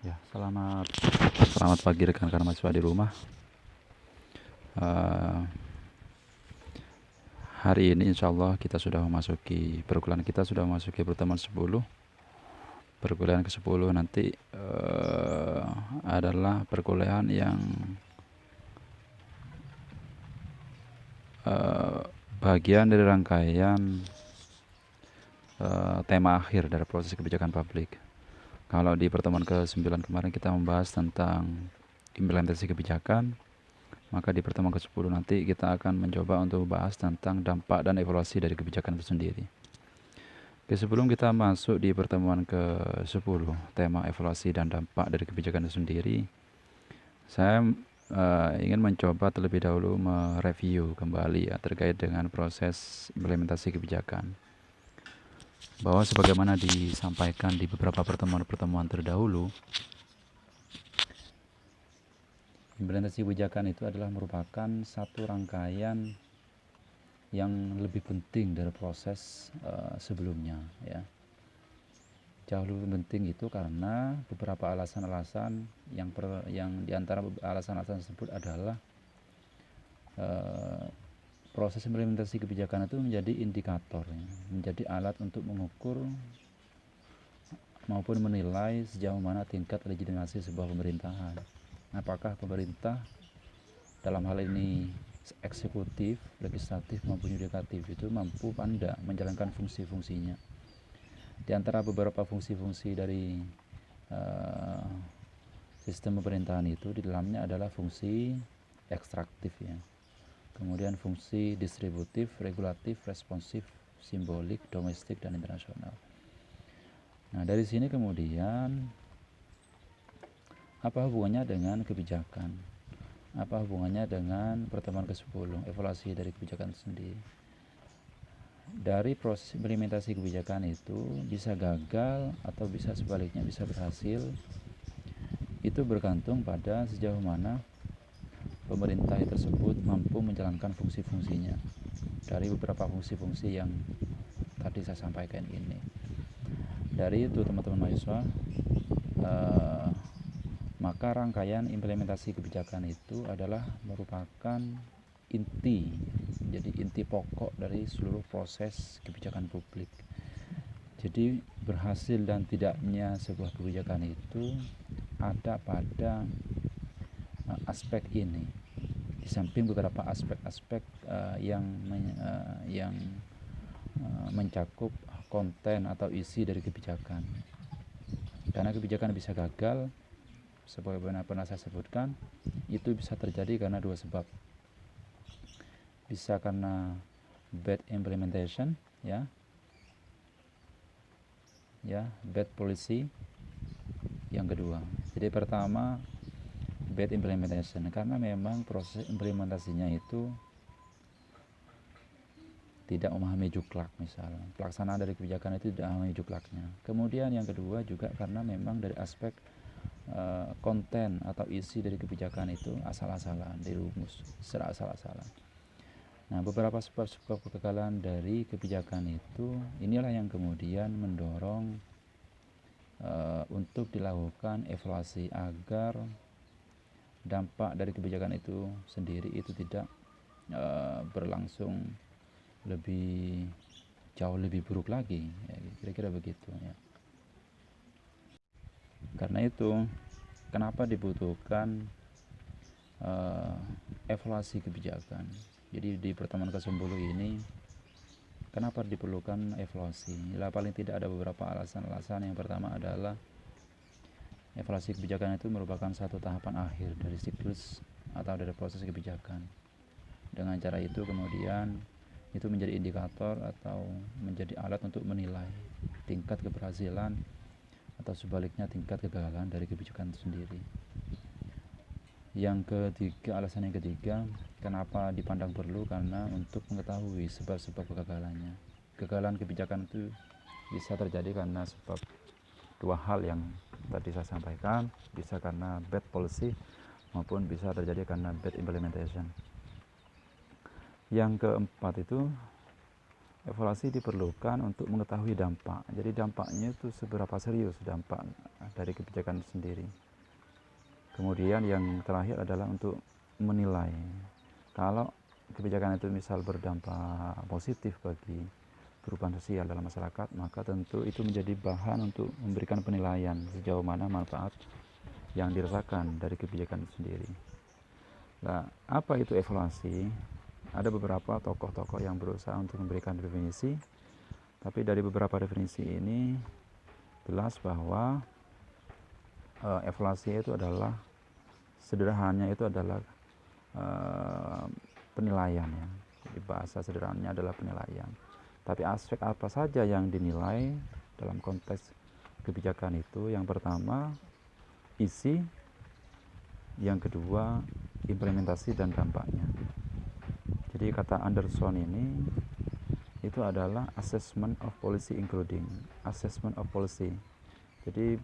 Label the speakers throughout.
Speaker 1: Ya, selamat pagi rekan-rekan mahasiswa di rumah. Eh, Hari ini insya Allah perkuliahan kita sudah memasuki pertemuan 10. Perkuliahan ke-10 nanti adalah perkuliahan yang eh, bagian dari rangkaian tema akhir dari proses kebijakan publik. Kalau di pertemuan ke-9 kemarin kita membahas tentang implementasi kebijakan, maka di pertemuan ke-10 nanti kita akan mencoba untuk membahas tentang dampak dan evaluasi dari kebijakan itu sendiri. Oke, sebelum kita masuk di pertemuan ke-10, tema evaluasi dan dampak dari kebijakan itu sendiri, saya ingin mencoba terlebih dahulu mereview kembali ya, terkait dengan proses implementasi kebijakan. Bahwa sebagaimana disampaikan di beberapa pertemuan-pertemuan terdahulu, implementasi kebijakan itu adalah merupakan satu rangkaian yang lebih penting dari proses sebelumnya ya. Jauh lebih penting itu karena beberapa alasan-alasan yang diantara alasan-alasan tersebut adalah proses implementasi kebijakan itu menjadi indikator ya, menjadi alat untuk mengukur maupun menilai sejauh mana tingkat legitimasi sebuah pemerintahan. Apakah pemerintah dalam hal ini eksekutif, legislatif maupun yudikatif itu mampu tidak menjalankan fungsi-fungsinya. Di antara beberapa fungsi-fungsi dari sistem pemerintahan itu di dalamnya adalah fungsi ekstraktif ya. Kemudian fungsi distributif, regulatif, responsif, simbolik, domestik dan internasional. Nah, dari sini kemudian apa hubungannya dengan kebijakan? Apa hubungannya dengan pertemuan ke-10, evaluasi dari kebijakan itu sendiri? Dari proses implementasi kebijakan itu bisa gagal atau bisa sebaliknya bisa berhasil, itu bergantung pada sejauh mana pemerintah tersebut mampu menjalankan fungsi-fungsinya dari beberapa fungsi-fungsi yang tadi saya sampaikan ini. Dari itu teman-teman mahasiswa, maka rangkaian implementasi kebijakan itu adalah merupakan inti, jadi inti pokok dari seluruh proses kebijakan publik. Jadi berhasil dan tidaknya sebuah kebijakan itu ada pada aspek ini, di samping beberapa aspek-aspek yang mencakup konten atau isi dari kebijakan. Karena kebijakan bisa gagal, sebagaimana pernah saya sebutkan, itu bisa terjadi karena dua sebab. Bisa karena bad implementation ya, bad policy yang kedua. Jadi pertama, bad implementation, karena memang proses implementasinya itu tidak memahami juklak, misalnya pelaksanaan dari kebijakan itu tidak memahami juklaknya. Kemudian yang kedua juga karena memang dari aspek konten atau isi dari kebijakan itu asal-asalan, dirumus secara asal-asalan. Nah, beberapa sebab-sebab kegagalan dari kebijakan itu inilah yang kemudian mendorong untuk dilakukan evaluasi agar dampak dari kebijakan itu sendiri itu tidak berlangsung jauh lebih buruk lagi ya, kira-kira begitu ya. Karena itu kenapa dibutuhkan evaluasi kebijakan. Jadi di pertemuan ke-10 ini kenapa diperlukan evaluasi? Paling tidak ada beberapa alasan-alasan. Yang pertama adalah evaluasi kebijakan itu merupakan satu tahapan akhir dari siklus atau dari proses kebijakan. Dengan cara itu kemudian itu menjadi indikator atau menjadi alat untuk menilai tingkat keberhasilan atau sebaliknya tingkat kegagalan dari kebijakan itu sendiri. Yang ketiga, alasan yang ketiga, kenapa dipandang perlu, karena untuk mengetahui sebab-sebab kegagalannya. Kegagalan kebijakan itu bisa terjadi karena sebab dua hal yang tadi saya sampaikan, bisa karena bad policy maupun bisa terjadi karena bad implementation. Yang keempat itu evaluasi diperlukan untuk mengetahui dampak. Jadi dampaknya itu seberapa serius dampak dari kebijakan itu sendiri. Kemudian yang terakhir adalah untuk menilai. Kalau kebijakan itu misal berdampak positif bagi perubahan sosial dalam masyarakat, maka tentu itu menjadi bahan untuk memberikan penilaian sejauh mana manfaat yang dirasakan dari kebijakan itu sendiri. Nah, apa itu evaluasi? Ada beberapa tokoh-tokoh yang berusaha untuk memberikan definisi, tapi dari beberapa definisi ini jelas bahwa evaluasi itu adalah sederhananya itu adalah penilaian ya. Jadi bahasa sederhananya adalah penilaian. Tapi aspek apa saja yang dinilai dalam konteks kebijakan itu? Yang pertama isi, yang kedua implementasi dan dampaknya. Jadi kata Anderson ini itu adalah assessment of policy including assessment of policy. Jadi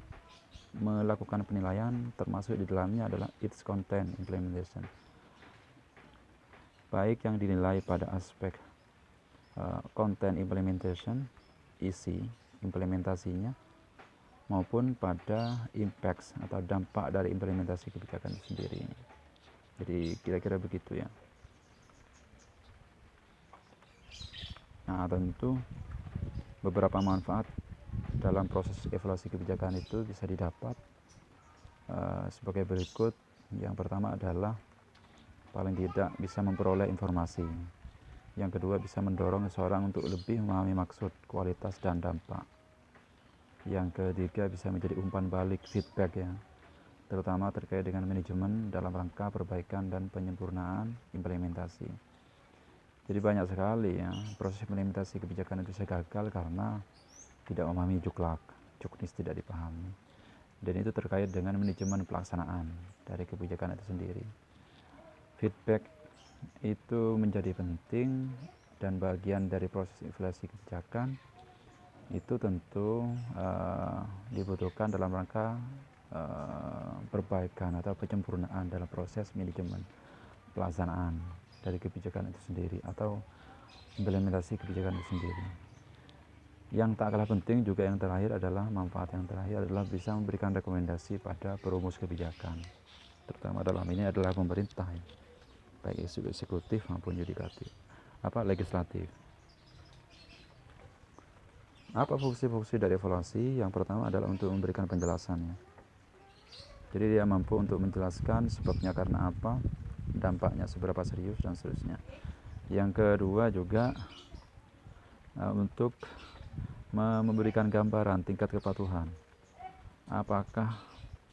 Speaker 1: melakukan penilaian termasuk di dalamnya adalah its content implementation. Baik yang dinilai pada aspek content implementation, isi implementasinya, maupun pada impacts atau dampak dari implementasi kebijakan itu sendiri. Jadi kira-kira begitu ya. Nah, tentu beberapa manfaat dalam proses evaluasi kebijakan itu bisa didapat sebagai berikut. Yang pertama adalah paling tidak bisa memperoleh informasi. Yang kedua bisa mendorong seseorang untuk lebih memahami maksud, kualitas, dan dampak. Yang ketiga bisa menjadi umpan balik feedback ya, terutama terkait dengan manajemen dalam rangka perbaikan dan penyempurnaan implementasi. Jadi banyak sekali ya proses implementasi kebijakan itu bisa gagal karena tidak memahami juknis tidak dipahami. Dan itu terkait dengan manajemen pelaksanaan dari kebijakan itu sendiri. Feedback itu menjadi penting dan bagian dari proses evaluasi kebijakan itu tentu dibutuhkan dalam rangka perbaikan atau penyempurnaan dalam proses manajemen pelaksanaan dari kebijakan itu sendiri atau implementasi kebijakan itu sendiri. Yang tak kalah penting juga yang terakhir adalah manfaat yang terakhir adalah bisa memberikan rekomendasi pada perumus kebijakan, terutama dalam ini adalah pemerintah ya, baik eksekutif maupun yudikatif legislatif. Apa fungsi-fungsi dari evaluasi? Yang pertama adalah untuk memberikan penjelasannya. Jadi dia mampu untuk menjelaskan sebabnya karena apa, dampaknya seberapa serius, dan seterusnya. Yang kedua juga untuk memberikan gambaran tingkat kepatuhan. Apakah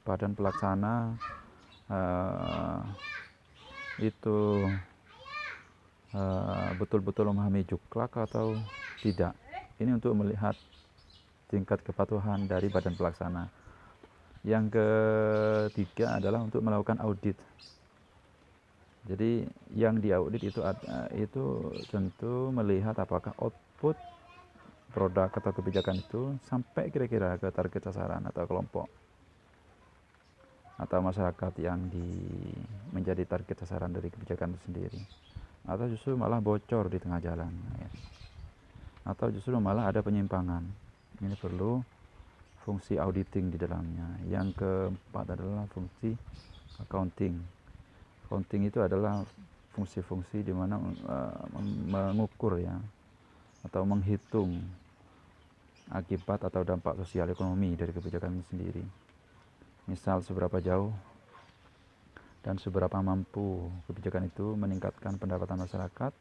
Speaker 1: badan pelaksana itu betul-betul memahami juklak atau tidak. Ini untuk melihat tingkat kepatuhan dari badan pelaksana. Yang ketiga adalah untuk melakukan audit. Jadi yang diaudit itu tentu melihat apakah output produk atau kebijakan itu sampai kira-kira ke target sasaran atau kelompok atau masyarakat yang menjadi target sasaran dari kebijakan itu sendiri, atau justru malah bocor di tengah jalan ya. Atau justru malah ada penyimpangan. Ini perlu fungsi auditing di dalamnya. Yang keempat adalah fungsi accounting. Accounting itu adalah fungsi-fungsi di mana mengukur ya atau menghitung akibat atau dampak sosial ekonomi dari kebijakan itu sendiri. Misal seberapa jauh dan seberapa mampu kebijakan itu meningkatkan pendapatan masyarakat,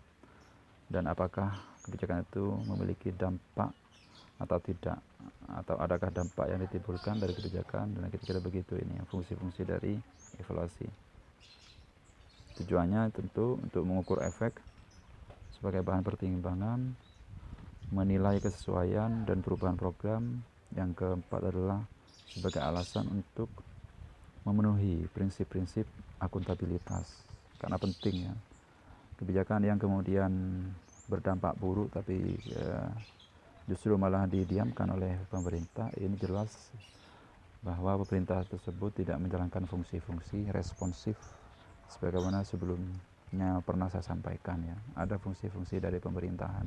Speaker 1: dan apakah kebijakan itu memiliki dampak atau tidak, atau adakah dampak yang ditimbulkan dari kebijakan, dan kira-kira begitu. Ini fungsi-fungsi dari evaluasi. Tujuannya tentu untuk mengukur efek sebagai bahan pertimbangan, menilai kesesuaian dan perubahan program. Yang keempat adalah sebagai alasan untuk memenuhi prinsip-prinsip akuntabilitas, karena penting ya. Kebijakan yang kemudian berdampak buruk tapi justru malah didiamkan oleh pemerintah, ini jelas bahwa pemerintah tersebut tidak menjalankan fungsi-fungsi responsif sebagaimana sebelumnya pernah saya sampaikan ya. Ada fungsi-fungsi dari pemerintahan.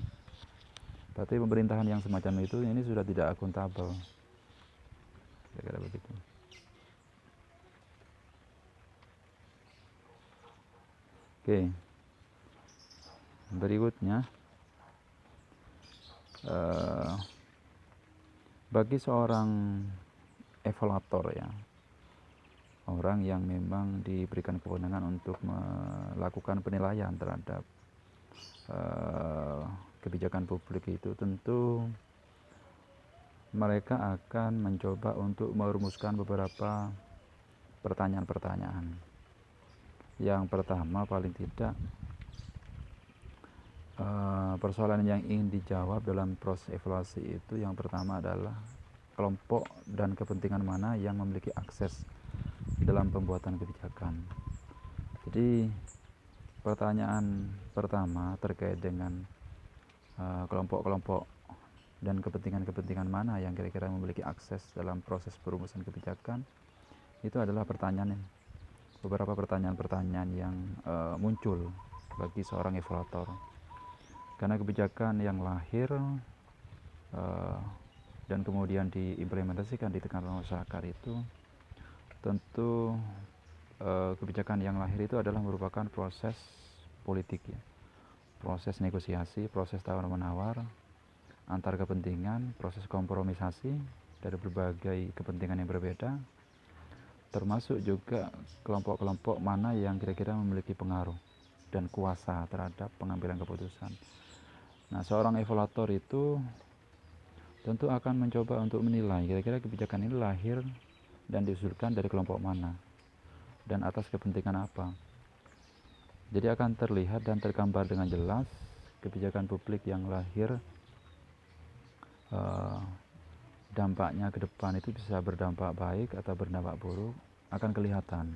Speaker 1: Berarti pemerintahan yang semacam itu ini sudah tidak akuntabel, kira-kira begitu. Oke, berikutnya bagi seorang evaluator ya, orang yang memang diberikan kewenangan untuk melakukan penilaian terhadap kebijakan publik itu, tentu mereka akan mencoba untuk merumuskan beberapa pertanyaan-pertanyaan. Yang pertama, paling tidak persoalan yang ingin dijawab dalam proses evaluasi itu, yang pertama adalah kelompok dan kepentingan mana yang memiliki akses dalam pembuatan kebijakan. Jadi pertanyaan pertama terkait dengan kelompok-kelompok dan kepentingan-kepentingan mana yang kira-kira memiliki akses dalam proses perumusan kebijakan, itu adalah beberapa pertanyaan-pertanyaan yang muncul bagi seorang evaluator. Karena kebijakan yang lahir dan kemudian diimplementasikan di tengah masyarakat itu, tentu kebijakan yang lahir itu adalah merupakan proses politik ya, proses negosiasi, proses tawar-menawar antar kepentingan, proses kompromisasi dari berbagai kepentingan yang berbeda, termasuk juga kelompok-kelompok mana yang kira-kira memiliki pengaruh dan kuasa terhadap pengambilan keputusan. Nah, seorang evaluator itu tentu akan mencoba untuk menilai kira-kira kebijakan ini lahir dan diusulkan dari kelompok mana dan atas kepentingan apa. Jadi akan terlihat dan tergambar dengan jelas kebijakan publik yang lahir, dampaknya ke depan itu bisa berdampak baik atau berdampak buruk akan kelihatan.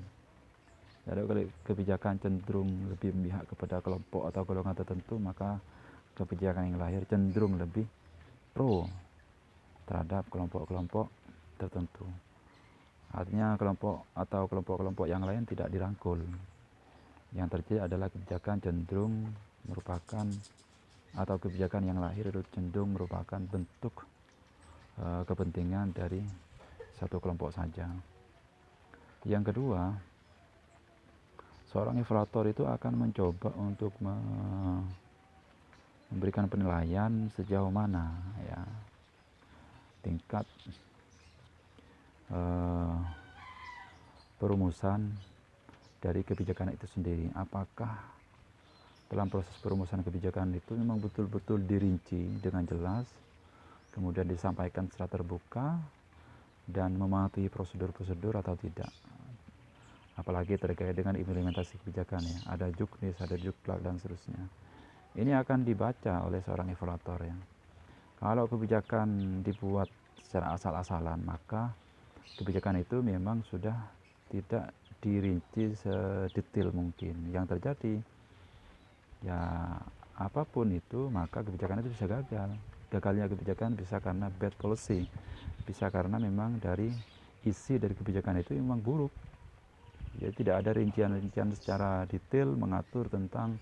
Speaker 1: Jadi kalau kebijakan cenderung lebih memihak kepada kelompok atau golongan tertentu, maka kebijakan yang lahir cenderung lebih pro terhadap kelompok-kelompok tertentu. Artinya kelompok atau kelompok-kelompok yang lain tidak dirangkul. Yang terjadi adalah kebijakan cenderung merupakan, atau kebijakan yang lahir itu cenderung merupakan bentuk kepentingan dari satu kelompok saja. Yang kedua, seorang evaluator itu akan mencoba untuk memberikan penilaian sejauh mana ya tingkat perumusan dari kebijakan itu sendiri. Apakah dalam proses perumusan kebijakan itu memang betul-betul dirinci dengan jelas, kemudian disampaikan secara terbuka dan mematuhi prosedur-prosedur atau tidak. Apalagi terkait dengan implementasi kebijakan ya, ada juknis, ada juklak dan seterusnya. Ini akan dibaca oleh seorang evaluator ya. Kalau kebijakan dibuat secara asal-asalan, maka kebijakan itu memang sudah tidak dirinci sedetail mungkin. Yang terjadi ya apapun itu, maka kebijakan itu bisa gagal. Gagalnya kebijakan bisa karena bad policy, bisa karena memang dari isi dari kebijakan itu memang buruk. Jadi tidak ada rincian-rincian secara detail mengatur tentang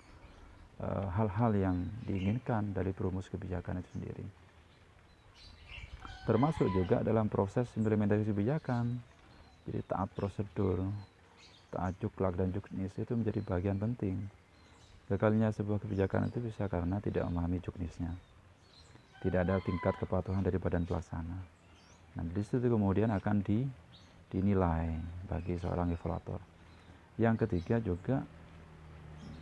Speaker 1: hal-hal yang diinginkan dari perumus kebijakan itu sendiri. Termasuk juga dalam proses implementasi kebijakan. Jadi taat prosedur, taat juklak dan juknis itu menjadi bagian penting. Gagalnya sebuah kebijakan itu bisa karena tidak memahami juknisnya. Tidak ada tingkat kepatuhan dari badan pelaksana. Nah, di situ kemudian akan dinilai bagi seorang evaluator. Yang ketiga juga,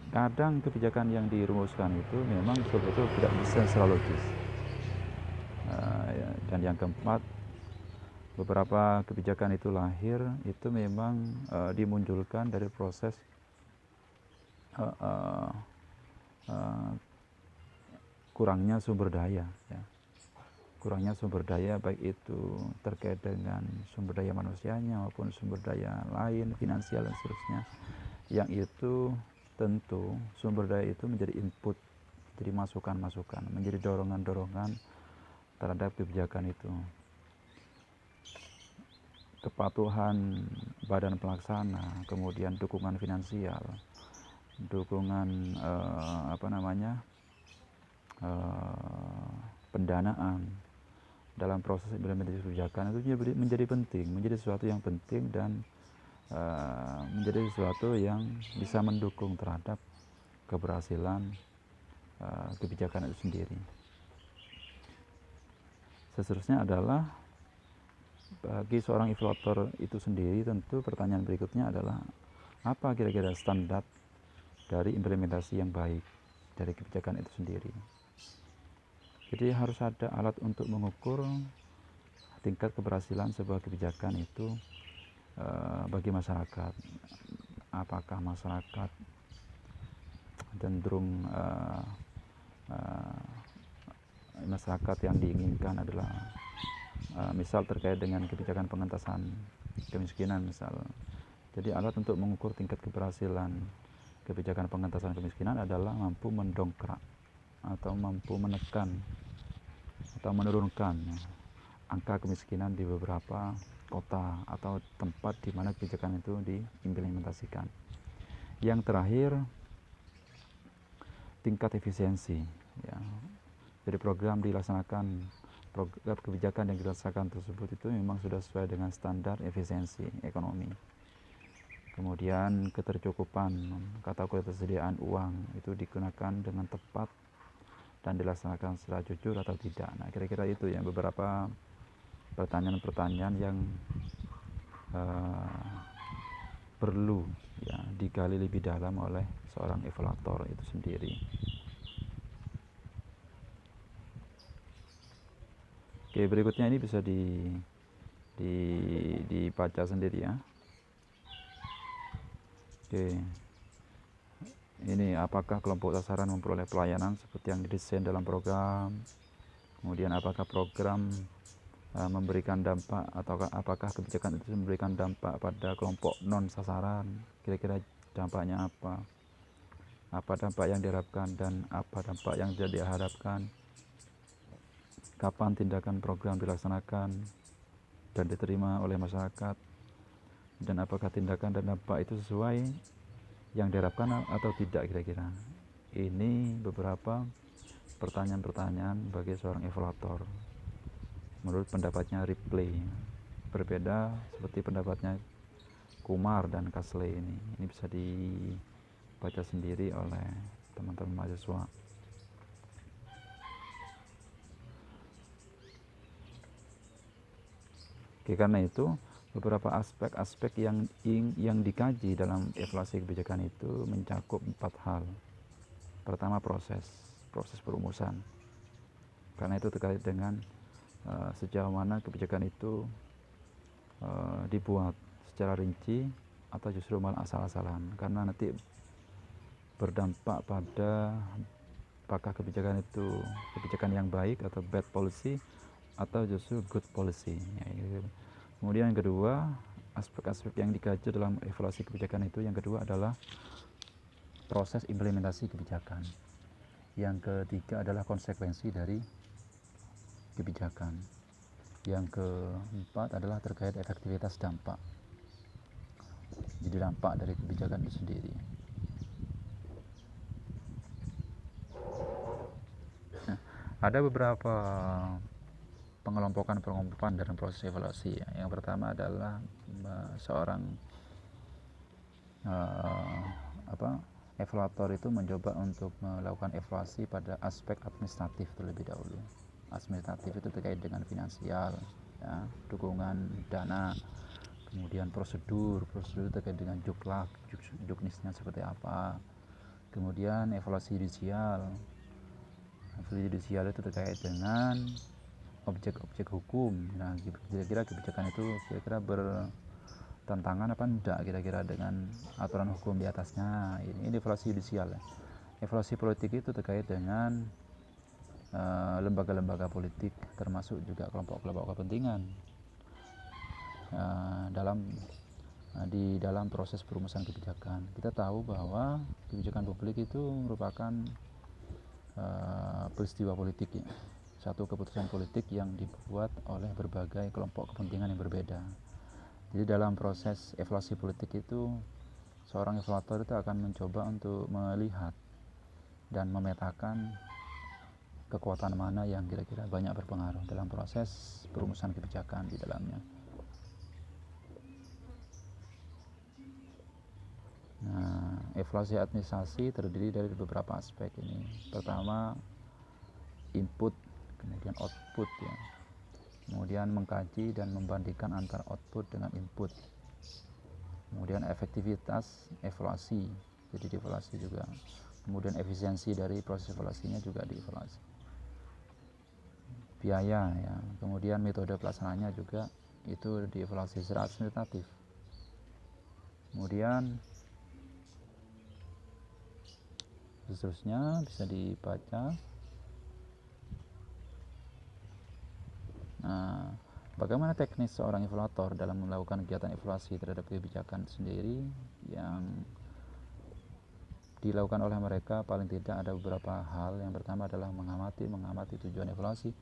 Speaker 1: kadang kebijakan yang dirumuskan itu memang betul-betul tidak bisa secara logis. Dan yang keempat, beberapa kebijakan itu lahir itu memang dimunculkan dari proses kurangnya sumber daya ya. Kurangnya sumber daya, baik itu terkait dengan sumber daya manusianya maupun sumber daya lain, finansial dan seterusnya, yang itu tentu sumber daya itu menjadi input, jadi masukan-masukan, menjadi dorongan-dorongan terhadap kebijakan itu. Kepatuhan badan pelaksana, kemudian dukungan finansial, dukungan pendanaan dalam proses implementasi kebijakan itu menjadi penting, menjadi sesuatu yang penting dan menjadi sesuatu yang bisa mendukung terhadap keberhasilan kebijakan itu sendiri. Seterusnya adalah bagi seorang evaluator itu sendiri, tentu pertanyaan berikutnya adalah apa kira-kira standar dari implementasi yang baik dari kebijakan itu sendiri. Jadi harus ada alat untuk mengukur tingkat keberhasilan sebuah kebijakan itu bagi masyarakat. Apakah masyarakat cenderung masyarakat yang diinginkan adalah misal terkait dengan kebijakan pengentasan kemiskinan misal. Jadi alat untuk mengukur tingkat keberhasilan kebijakan pengentasan kemiskinan adalah mampu mendongkrak atau mampu menekan atau menurunkan angka kemiskinan di beberapa kota atau tempat di mana kebijakan itu diimplementasikan. Yang terakhir, tingkat efisiensi. Ya. Jadi program kebijakan yang dilaksanakan tersebut itu memang sudah sesuai dengan standar efisiensi ekonomi. Kemudian ketercukupan atau ketersediaan uang itu digunakan dengan tepat dan dilaksanakan secara jujur atau tidak. Nah, kira-kira itu ya beberapa pertanyaan-pertanyaan yang perlu ya digali lebih dalam oleh seorang evaluator itu sendiri. Oke, berikutnya ini bisa dibaca sendiri ya. Oke. Ini apakah kelompok sasaran memperoleh pelayanan seperti yang didesain dalam program? Kemudian apakah program memberikan dampak atau apakah kebijakan itu memberikan dampak pada kelompok non sasaran? Kira-kira dampaknya apa? Apa dampak yang diharapkan dan apa dampak yang tidak diharapkan? Kapan tindakan program dilaksanakan dan diterima oleh masyarakat? Dan apakah tindakan dan dampak itu sesuai yang diharapkan atau tidak kira-kira? Ini beberapa pertanyaan-pertanyaan bagi seorang evaluator. Menurut pendapatnya Ripley, berbeda seperti pendapatnya Kumar dan Kasley ini. Ini bisa dibaca sendiri oleh teman-teman mahasiswa. Oke, karena itu beberapa aspek-aspek yang dikaji dalam evaluasi kebijakan itu mencakup 4 hal. Pertama, proses perumusan. Karena itu terkait dengan sejauh mana kebijakan itu dibuat secara rinci atau justru malah asal-asalan, karena nanti berdampak pada apakah kebijakan itu kebijakan yang baik atau bad policy atau justru good policy. Kemudian yang kedua, aspek-aspek yang dikaji dalam evaluasi kebijakan itu, yang kedua adalah proses implementasi kebijakan. Yang ketiga adalah konsekuensi dari kebijakan. Yang keempat adalah terkait efektivitas dampak. Jadi dampak dari kebijakan itu sendiri. Ada beberapa pengelompokan dalam proses evaluasi. Yang pertama adalah seorang evaluator itu mencoba untuk melakukan evaluasi pada aspek administratif terlebih dahulu. Administratif itu terkait dengan finansial, ya, dukungan dana, kemudian prosedur terkait dengan juknisnya seperti apa, kemudian evaluasi yudisial itu terkait dengan objek-objek hukum. Nah, kira-kira kebijakan itu kira-kira bertentangan apa enggak kira-kira dengan aturan hukum di atasnya. Ini evaluasi yudisial. Evaluasi politik itu terkait dengan lembaga-lembaga politik, termasuk juga kelompok-kelompok kepentingan di dalam proses perumusan kebijakan. Kita tahu bahwa kebijakan publik itu merupakan peristiwa politik, ya, satu keputusan politik yang dibuat oleh berbagai kelompok kepentingan yang berbeda. Jadi dalam proses evaluasi politik itu, seorang evaluator itu akan mencoba untuk melihat dan memetakan kekuatan mana yang kira-kira banyak berpengaruh dalam proses perumusan kebijakan di dalamnya. Nah, evaluasi administrasi terdiri dari beberapa aspek ini. Pertama, input, kemudian output ya. Kemudian mengkaji dan membandingkan antara output dengan input. Kemudian efektivitas evaluasi, jadi dievaluasi juga. Kemudian efisiensi dari proses evaluasinya juga dievaluasi. Biaya ya, kemudian metode pelaksananya juga itu dievaluasi secara administratif. Kemudian seterusnya bisa dibaca. Nah, bagaimana teknis seorang evaluator dalam melakukan kegiatan evaluasi terhadap kebijakan sendiri yang dilakukan oleh mereka? Paling tidak ada beberapa hal. Yang pertama adalah mengamati tujuan evaluasi,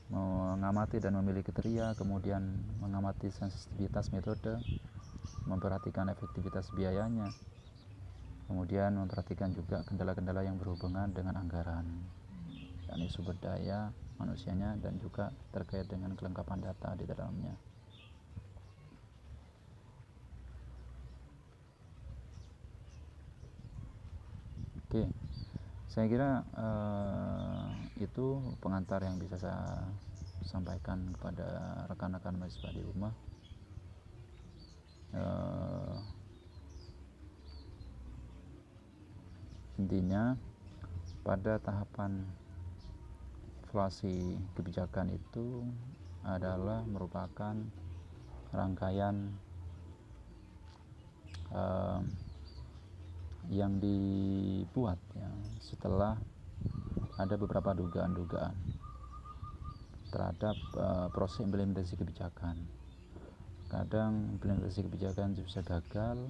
Speaker 1: mengamati dan memilih kriteria, kemudian mengamati sensitivitas metode, memperhatikan efektivitas biayanya, kemudian memperhatikan juga kendala-kendala yang berhubungan dengan anggaran, yakni sumber daya manusianya, dan juga terkait dengan kelengkapan data di dalamnya. Oke, saya kira itu pengantar yang bisa saya sampaikan kepada rekan-rekan mahasiswa di rumah. Intinya pada tahapan evaluasi kebijakan itu adalah merupakan rangkaian yang dibuat ya, setelah ada beberapa dugaan-dugaan terhadap proses implementasi kebijakan. Kadang implementasi kebijakan bisa gagal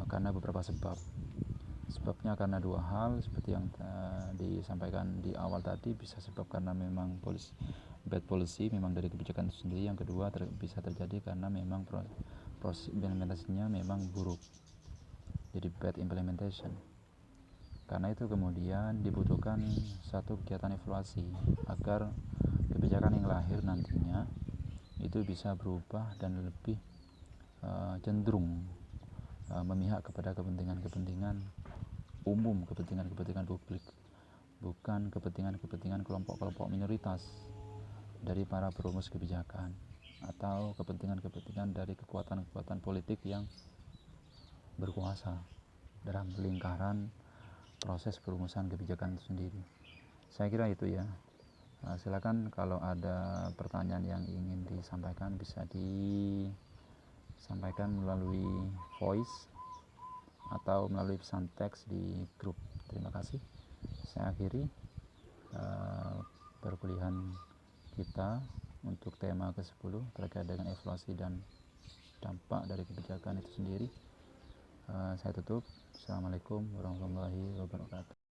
Speaker 1: karena beberapa sebab. Sebabnya karena dua hal, seperti yang disampaikan di awal tadi. Bisa sebab karena memang bad policy, memang dari kebijakan itu sendiri. Yang kedua bisa terjadi karena memang proses implementasinya memang buruk, jadi bad implementation. Karena itu kemudian dibutuhkan satu kegiatan evaluasi agar kebijakan yang lahir nantinya itu bisa berubah dan lebih cenderung memihak kepada kepentingan-kepentingan umum, kepentingan-kepentingan publik, bukan kepentingan-kepentingan kelompok-kelompok minoritas dari para perumus kebijakan, atau kepentingan-kepentingan dari kekuatan-kekuatan politik yang berkuasa dalam lingkaran proses perumusan kebijakan itu sendiri. Saya kira itu ya. Silakan kalau ada pertanyaan yang ingin disampaikan bisa disampaikan melalui voice atau melalui pesan teks di grup. Terima kasih. Saya akhiri perkuliahan kita untuk tema ke-10 terkait dengan evaluasi dan dampak dari kebijakan itu sendiri. Saya tutup. Assalamualaikum warahmatullahi wabarakatuh.